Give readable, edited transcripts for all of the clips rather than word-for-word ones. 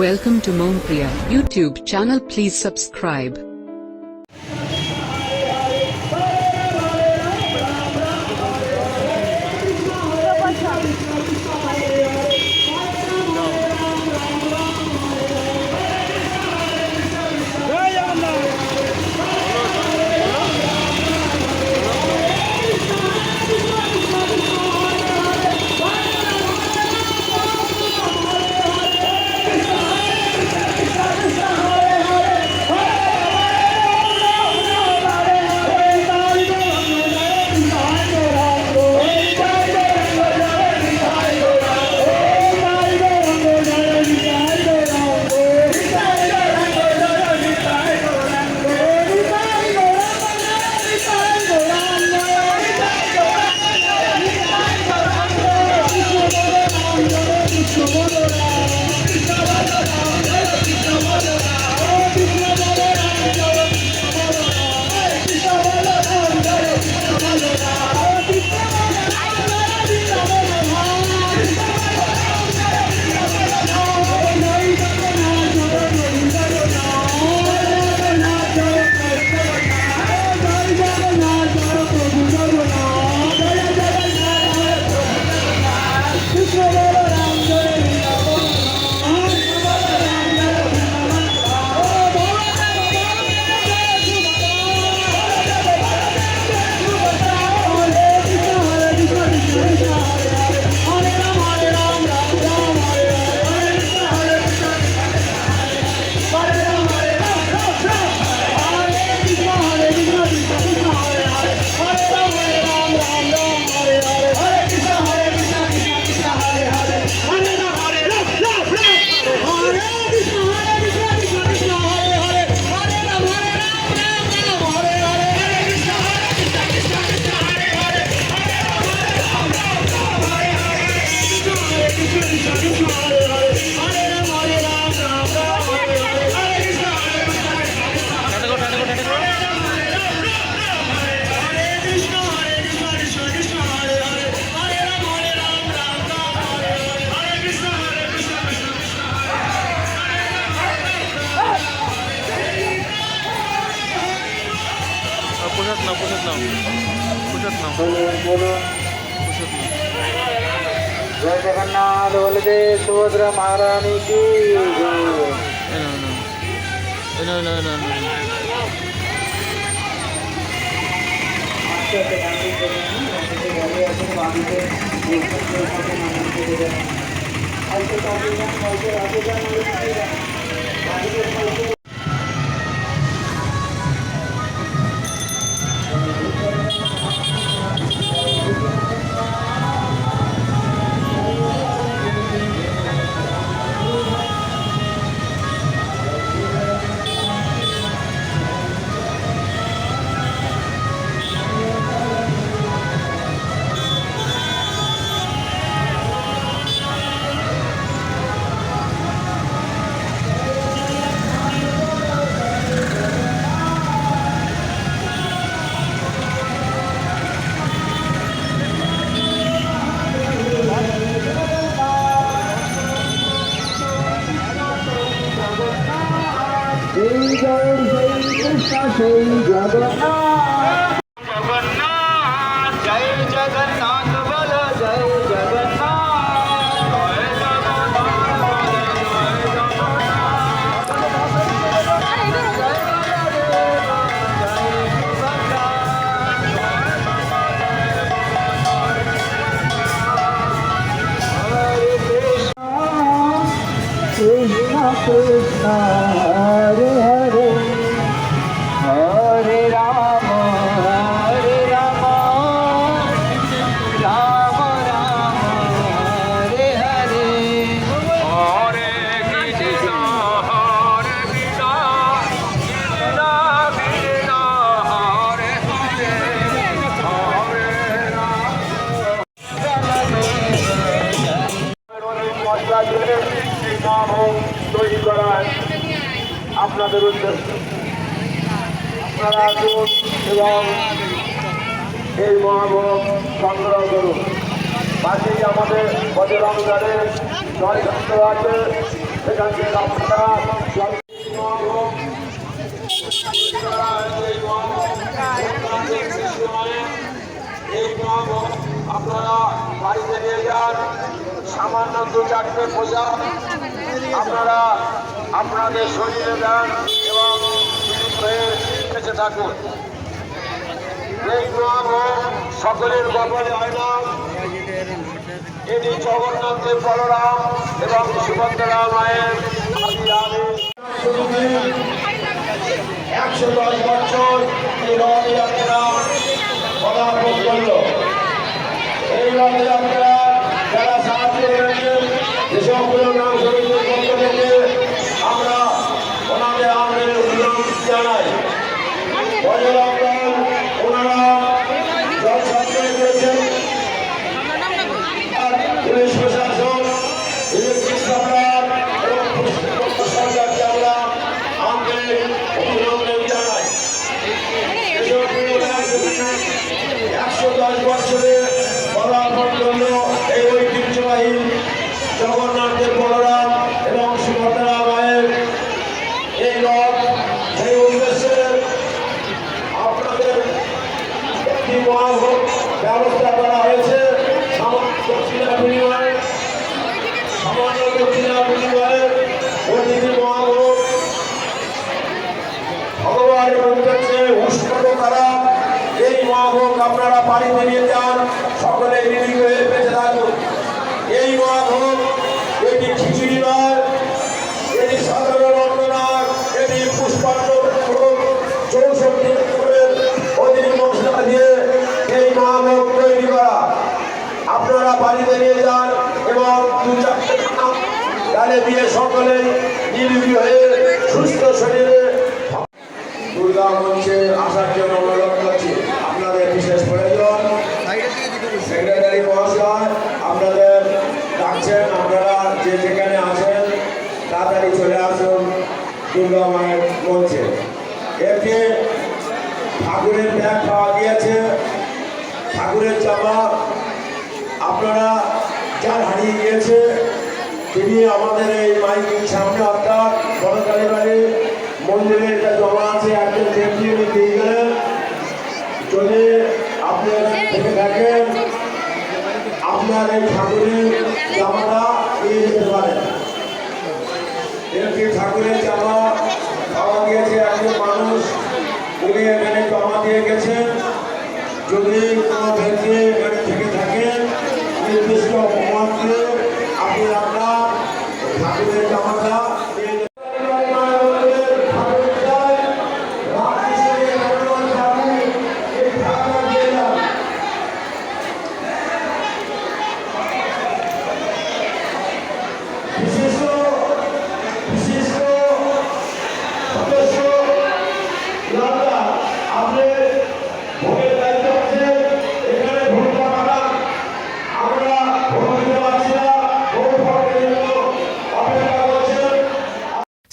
Welcome to Mompriya YouTube channel. Please subscribe. जय जगन्नाथ बलदेव सुभद्रा महारानी की Krishna Hare Hare Hare Rama Hare Rama Rama Rama Hare Hare Hare Krishna Hare Krishna Krishna Krishna Hare Hare Hare Rama তৈরি করায় আপনাদের উদ্দেশ্যে আপনারা আসুন এবং এই মহাভোগ সংগ্রহ করুন। পাশেই আমাদের বজরং দলের জয়যন্ত্র আছে সেখান থেকে আপনারা আপনারা বাড়িতে নিয়ে যান। সামান্য 2-4টে পোশাক আপনারা আপনাদের শরীরে দেন এবং বেঁচে থাকুন। এই মহাভোগ সকলের ব্যাপারে হয় না। এটি জগন্নাথের বলরাম এবং সুভদ্রা মায়ের 110 বছর এই রথযাত্রা পদার্পণ করল। এই রথযাত্রা যারা সাহায্য করেছেন যেসবগুলো নাম শরীরের পক্ষ থেকে আমরা ওনাদের আনন্দের অভিনন্দন জানাই। বজরঙ্গল ওনারা জল সঞ্চয় করেছেন, পুলিশ প্রশাসন, ইলেকট্রিক সাপ্লায়ার এবং সরকারকে আমরা আমাদের অভিনন্দন জানাই। 110 বছরে পদার্পণ করল এই ঐতিহ্যবাহী জগন্নাথের বলরাম এবং সুভদ্রা মায়ের এই রথ। সেই উদ্দেশ্যে আপনাদের একটি মহাভোগ ব্যবস্থা করা হয়েছে। সামান্য দক্ষিণা বিনিময়ে প্রতিটি মহাভোগ ভগবানের উদ্দেশ্যে উৎসর্গ করা। এই মহাভোগ আপনারা বাড়িতে নিয়ে যান, সকলে নিরীহ হয়ে বেঁচে থাকুন। এই মহাভোগ এটি খিচুড়ি নয়, এটি সাধারণ অন্ন নয়, এটি পুষ্পান্ন 64 অধিক মশলা দিয়ে এই মহাভোগ তৈরি করা। আপনারা বাড়িতে নিয়ে যান এবং 2-4টে ডালে দিয়ে সকলেই নিরোগী হয়ে সুস্থ শরীরে দুর্গা মঞ্চে আসার জন্য অনুরোধ করছি। আপনাদের বিশেষ প্রয়োজন, সেক্রেটারি মহাশয় আপনাদের ডাকছেন, আপনারা যে যেখানে আছেন তাড়াতাড়ি চলে আসুন দুর্গা মায়ের মঞ্চে। এতে ঠাকুরের ব্যাগ পাওয়া গিয়েছে, ঠাকুরের জামা আপনারা যার হারিয়ে গিয়েছে তিনি আমাদের এই মাইকিং সামনে অর্থাৎ বড়কালী বাড়ি মন্দিরের এটা জমা আছে, একজন ব্যক্তি উনি দিয়ে গেলেন। যদি আপনি দেখে থাকেন আপনার এই ঠাকুরের জামাটা নিয়ে যেতে পারেন। একটি ঠাকুরের জামা পাওয়া গিয়েছে, একজন মানুষ উনি এখানে জমা দিয়ে গেছেন। যদি কোনো ব্যক্তি এখানে থেকে থাকেন নির্দিষ্ট মন্ত্রে আপনি আপনার ঠাকুরের জামাটা নিয়ে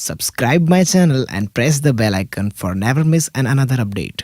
Subscribe my channel and press the bell icon for never miss another update.